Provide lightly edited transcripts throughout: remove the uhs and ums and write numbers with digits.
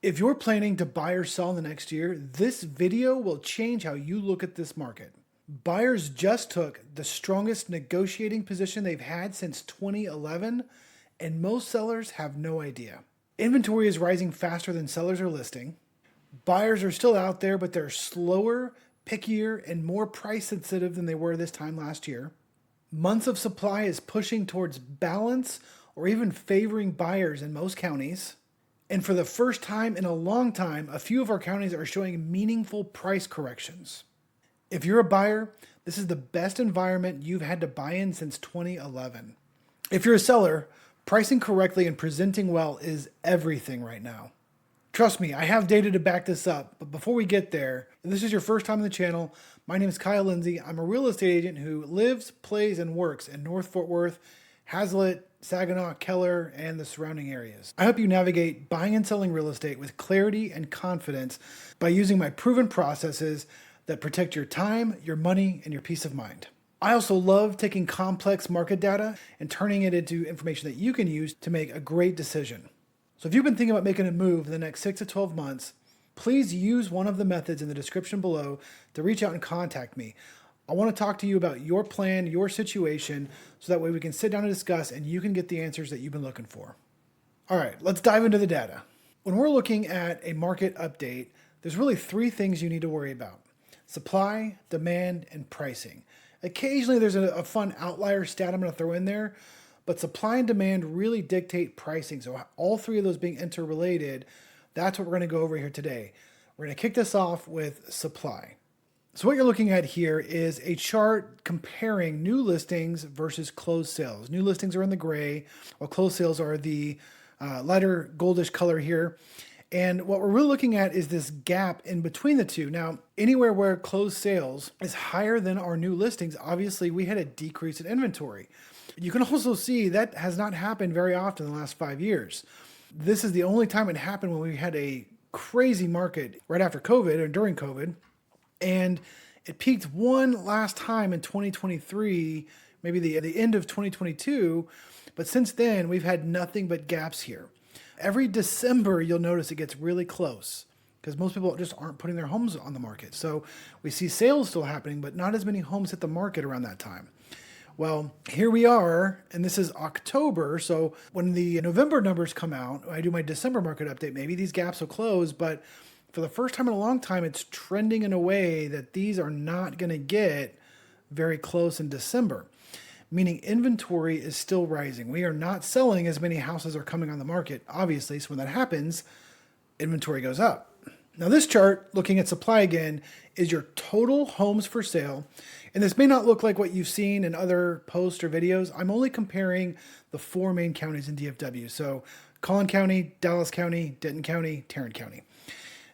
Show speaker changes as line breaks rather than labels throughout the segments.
If you're planning to buy or sell in the next year, this video will change how you look at this market. Buyers just took the strongest negotiating position they've had since 2011, and most sellers have no idea. Inventory is rising faster than sellers are listing. Buyers are still out there, but they're slower, pickier, and more price sensitive than they were this time last year. Months of supply is pushing towards balance or even favoring buyers in most counties. And for the first time in a long time, a few of our counties are showing meaningful price corrections. If you're a buyer, this is the best environment you've had to buy in since 2011. If you're a seller, pricing correctly and presenting well is everything right now. Trust me, I have data to back this up, but before we get there, if this is your first time on the channel, my name is Lindsey. I'm a real estate agent who lives, plays, and works in North Fort Worth, Haslet, Saginaw, Keller, and the surrounding areas. I help you navigate buying and selling real estate with clarity and confidence by using my proven processes that protect your time, your money, and your peace of mind. I also love taking complex market data and turning it into information that you can use to make a great decision. So if you've been thinking about making a move in the next 6 to 12 months, please use one of the methods in the description below to reach out and contact me. I want to talk to you about your plan, your situation, so that way we can sit down and discuss and you can get the answers that you've been looking for. All right, let's dive into the data. When we're looking at a market update, there's really 3 things you need to worry about: supply, demand, and pricing. Occasionally there's a fun outlier stat I'm going to throw in there, but supply and demand really dictate pricing. So all 3 of those being interrelated, that's what we're going to go over here today. We're going to kick this off with supply. So what you're looking at here is a chart comparing new listings versus closed sales. New listings are in the gray, while closed sales are the lighter goldish color here. And what we're really looking at is this gap in between the two. Now, anywhere where closed sales is higher than our new listings, obviously we had a decrease in inventory. You can also see that has not happened very often in the last 5 years. This is the only time it happened when we had a crazy market right after COVID or during COVID. And it peaked one last time in 2023, maybe the end of 2022. But since then, we've had nothing but gaps here. Every December, you'll notice it gets really close because most people just aren't putting their homes on the market. So we see sales still happening, but not as many homes hit the market around that time. Well, here we are, and this is October. So when the November numbers come out, I do my December market update, maybe these gaps will close, but for the first time in a long time, it's trending in a way that these are not going to get very close in December, meaning inventory is still rising. We are not selling as many houses are coming on the market, obviously. So when that happens, inventory goes up. Now this chart, looking at supply again, is your total homes for sale. And this may not look like what you've seen in other posts or videos. I'm only comparing the 4 main counties in DFW. So Collin County, Dallas County, Denton County, Tarrant County.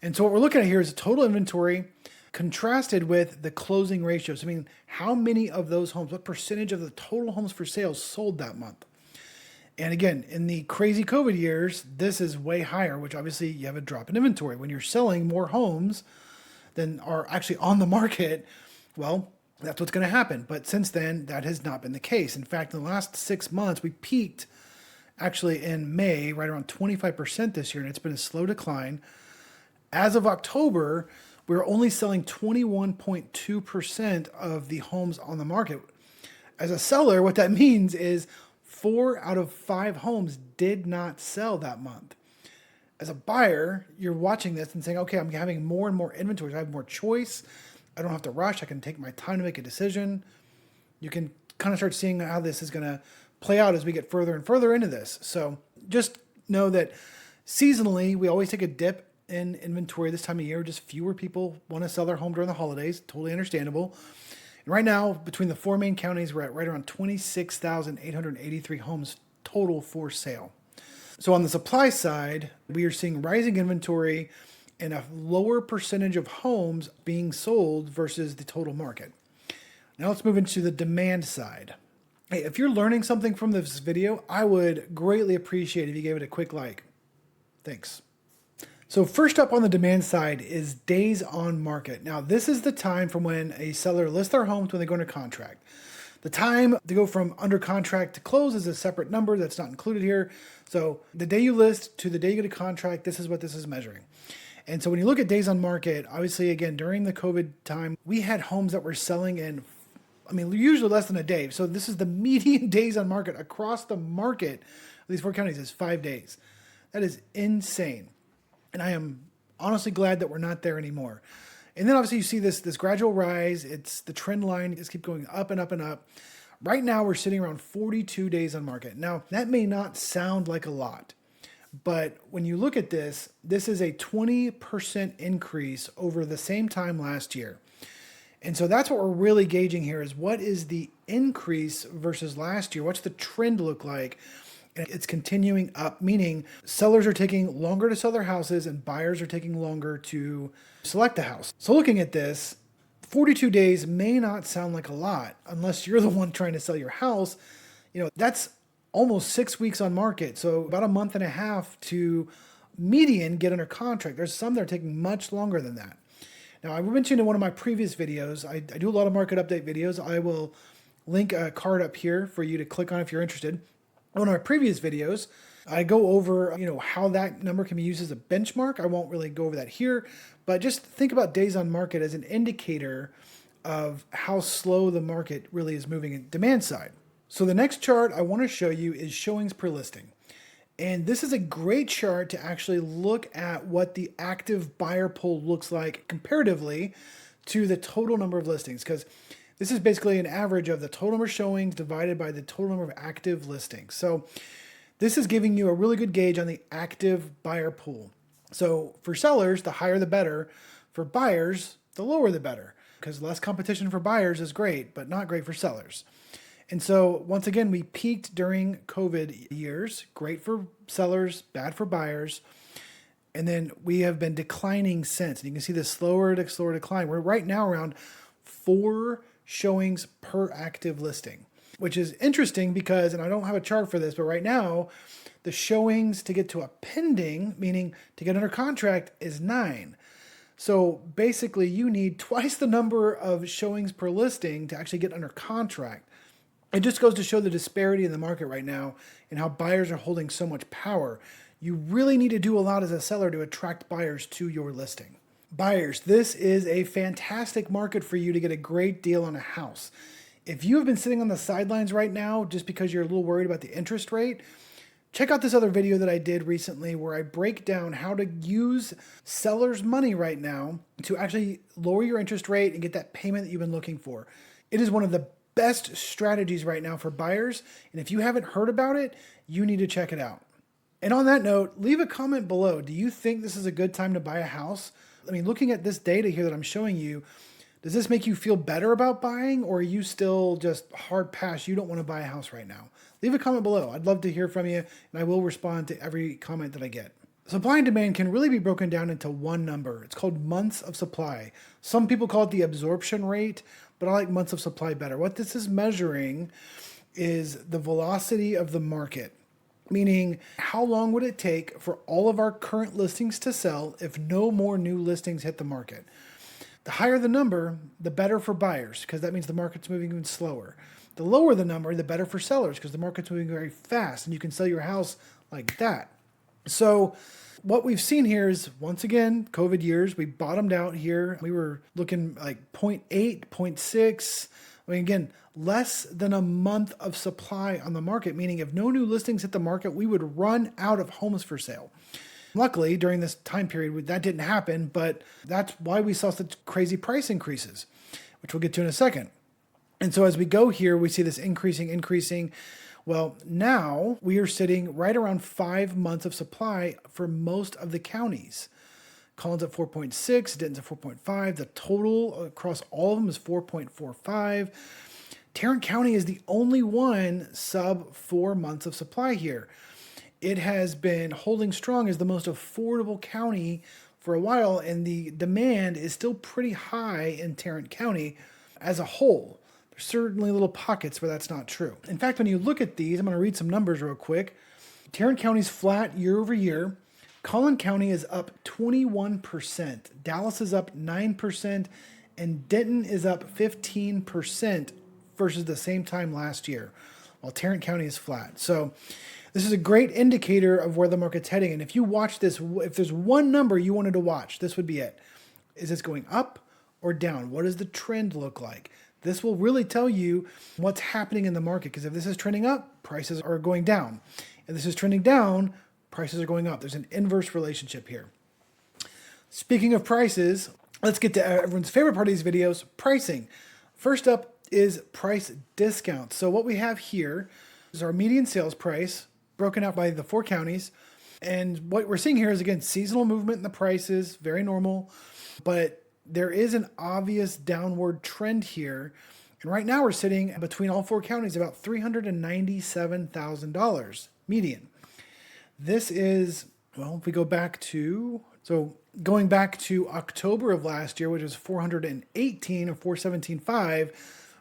And so what we're looking at here is total inventory contrasted with the closing ratios. I mean, how many of those homes, what percentage of the total homes for sale sold that month? And again, in the crazy COVID years, this is way higher, which obviously you have a drop in inventory. When you're selling more homes than are actually on the market, well, that's what's going to happen. But since then, that has not been the case. In fact, in the last 6 months, we peaked actually in May, right around 25% this year, and it's been a slow decline. As of October, we're only selling 21.2% of the homes on the market. As a seller, what that means is 4 out of 5 homes did not sell that month. As a buyer, you're watching this and saying, okay, I'm having more and more inventory. I have more choice. I don't have to rush. I can take my time to make a decision. You can kind of start seeing how this is going to play out as we get further and further into this. So just know that seasonally, we always take a dip in inventory this time of year. Just fewer people want to sell their home during the holidays. Totally understandable. And right now, between the 4 main counties, we're at right around 26,883 homes total for sale. So on the supply side, we are seeing rising inventory and a lower percentage of homes being sold versus the total market. Now let's move into the demand side. Hey, if you're learning something from this video, I would greatly appreciate if you gave it a quick like. Thanks. So first up on the demand side is days on market. Now this is the time from when a seller lists their home to when they go under contract. The time to go from under contract to close is a separate number that's not included here. So the day you list to the day you get a contract, this is what this is measuring. And so when you look at days on market, obviously, again, during the COVID time, we had homes that were selling in, usually less than a day. So this is the median days on market across the market. These 4 counties is 5 days. That is insane. And I am honestly glad that we're not there anymore. And then obviously you see this gradual rise. It's the trend line just keep going up and up and up. Right now we're sitting around 42 days on market. Now that may not sound like a lot, but when you look at this, this is a 20% increase over the same time last year. And so that's what we're really gauging here is what is the increase versus last year? What's the trend look like? And it's continuing up, meaning sellers are taking longer to sell their houses and buyers are taking longer to select a house. So looking at this, 42 days may not sound like a lot unless you're the one trying to sell your house. That's almost 6 weeks on market. So about a month and a half to median get under contract. There's some that are taking much longer than that. Now, I mentioned in one of my previous videos, I do a lot of market update videos. I will link a card up here for you to click on if you're interested. On our previous videos, I go over, how that number can be used as a benchmark. I won't really go over that here, but just think about days on market as an indicator of how slow the market really is moving in demand side. So the next chart I want to show you is showings per listing. And this is a great chart to actually look at what the active buyer pool looks like comparatively to the total number of listings, because this is basically an average of the total number of showings divided by the total number of active listings. So this is giving you a really good gauge on the active buyer pool. So for sellers, the higher the better. For buyers, the lower the better, because less competition for buyers is great, but not great for sellers. And so once again, we peaked during COVID years, great for sellers, bad for buyers. And then we have been declining since. And you can see this slower decline. We're right now around 4 showings per active listing, which is interesting because, and I don't have a chart for this, but right now the showings to get to a pending, meaning to get under contract, is 9. So basically you need twice the number of showings per listing to actually get under contract. It just goes to show the disparity in the market right now and how buyers are holding so much power. You really need to do a lot as a seller to attract buyers to your listing. Buyers, this is a fantastic market for you to get a great deal on a house. If you have been sitting on the sidelines right now just because you're a little worried about the interest rate, check out this other video that I did recently where I break down how to use sellers' money right now to actually lower your interest rate and get that payment that you've been looking for. It is one of the best strategies right now for buyers, and if you haven't heard about it, you need to check it out. And on that note, leave a comment below. Do you think this is a good time to buy a house? Looking at this data here that I'm showing you, does this make you feel better about buying, or are you still just hard pass? You don't want to buy a house right now? Leave a comment below. I'd love to hear from you, and I will respond to every comment that I get. Supply and demand can really be broken down into one number. It's called months of supply. Some people call it the absorption rate, but I like months of supply better. What this is measuring is the velocity of the market, meaning how long would it take for all of our current listings to sell if no more new listings hit the market. The higher the number, the better for buyers, because that means the market's moving even slower. The lower the number, the better for sellers, because the market's moving very fast and you can sell your house like that. So what we've seen here is, once again, COVID years, we bottomed out here. We were looking like 0.8, 0.6. Again, less than a month of supply on the market, meaning if no new listings hit the market, we would run out of homes for sale. Luckily, during this time period, that didn't happen, but that's why we saw such crazy price increases, which we'll get to in a second. And so as we go here, we see this increasing. Well, now we are sitting right around 5 months of supply for most of the counties. Collin's at 4.6, Denton's at 4.5. The total across all of them is 4.45. Tarrant County is the only one sub 4 months of supply here. It has been holding strong as the most affordable county for a while, and the demand is still pretty high in Tarrant County as a whole. There's certainly little pockets where that's not true. In fact, when you look at these, I'm going to read some numbers real quick. Tarrant County's flat year over year. Collin County is up 21%. Dallas is up 9%. And Denton is up 15% versus the same time last year, while Tarrant County is flat. So this is a great indicator of where the market's heading. And if you watch this, if there's one number you wanted to watch, this would be it. Is this going up or down? What does the trend look like? This will really tell you what's happening in the market, because if this is trending up, prices are going down. If this is trending down, prices are going up. There's an inverse relationship here. Speaking of prices, let's get to everyone's favorite part of these videos, pricing. First up is price discounts. So what we have here is our median sales price broken out by the 4 counties. And what we're seeing here is, again, seasonal movement in the prices, very normal, but there is an obvious downward trend here. And right now we're sitting between all 4 counties about $397,000 median. This is, well, if we go back to, going back to October of last year, which was 418 or 417.5,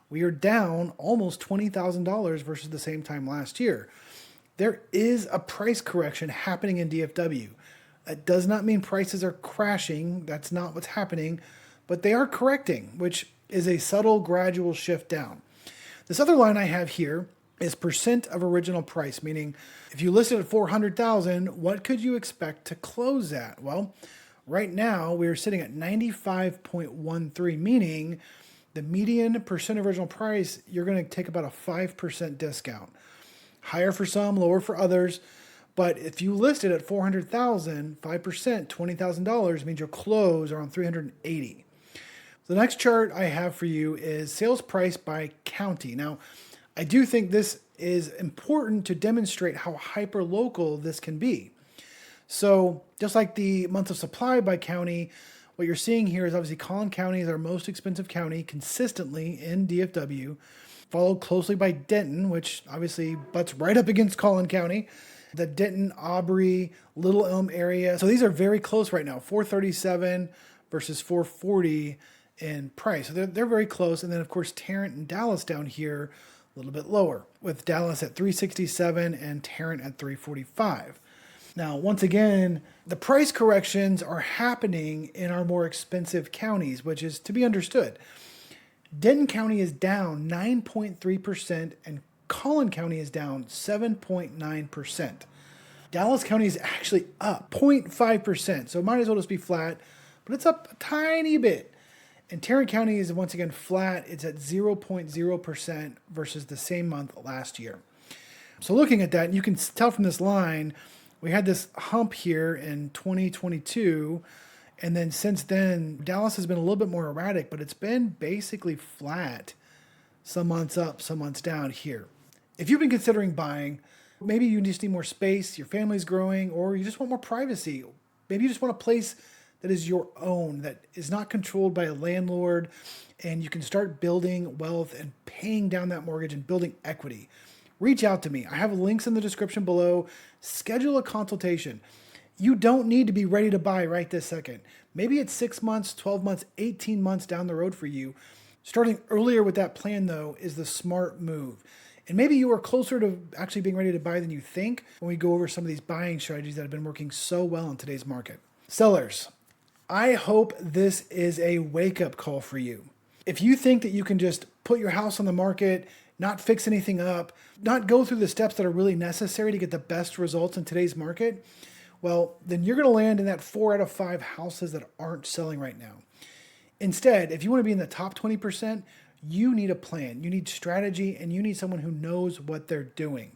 we are down almost $20,000 versus the same time last year. There is a price correction happening in DFW. That does not mean prices are crashing. That's not what's happening, but they are correcting, which is a subtle, gradual shift down. This other line I have here is percent of original price, meaning if you listed at 400,000, what could you expect to close at? Well, right now we are sitting at 95.13, meaning the median percent of original price, you're going to take about a 5% discount. Higher for some, lower for others. But if you list it at 400,000, 5%, $20,000 means you'll close around 380. The next chart I have for you is sales price by county. Now, I do think this is important to demonstrate how hyperlocal this can be. So just like the months of supply by county, what you're seeing here is obviously Collin County is our most expensive county consistently in DFW, followed closely by Denton, which obviously butts right up against Collin County. The Denton, Aubrey, Little Elm area. So these are very close right now, 437 versus 440 in price. So they're very close. And then, of course, Tarrant and Dallas down here, a little bit lower, with Dallas at 367 and Tarrant at 345. Now, once again, the price corrections are happening in our more expensive counties, which is to be understood. Denton County is down 9.3% and Collin County is down 7.9%. Dallas County is actually up 0.5%, so it might as well just be flat, but it's up a tiny bit. And Tarrant County is once again flat. It's at 0.0% versus the same month last year. So looking at that, you can tell from this line, we had this hump here in 2022, and then since then, Dallas has been a little bit more erratic, but it's been basically flat. Some months up, some months down here. If you've been considering buying, maybe you just need more space, your family's growing, or you just want more privacy. Maybe you just want a place that is your own, that is not controlled by a landlord, and you can start building wealth and paying down that mortgage and building equity. Reach out to me. I have links in the description below. Schedule a consultation. You don't need to be ready to buy right this second. Maybe it's 6 months, 12 months, 18 months down the road for you. Starting earlier with that plan, though, is the smart move. And maybe you are closer to actually being ready to buy than you think when we go over some of these buying strategies that have been working so well in today's market. Sellers, I hope this is a wake-up call for you. If you think that you can just put your house on the market, not fix anything up, not go through the steps that are really necessary to get the best results in today's market, well, then you're going to land in that 4 out of 5 houses that aren't selling right now. Instead, if you want to be in the top 20%, you need a plan, you need strategy, and you need someone who knows what they're doing.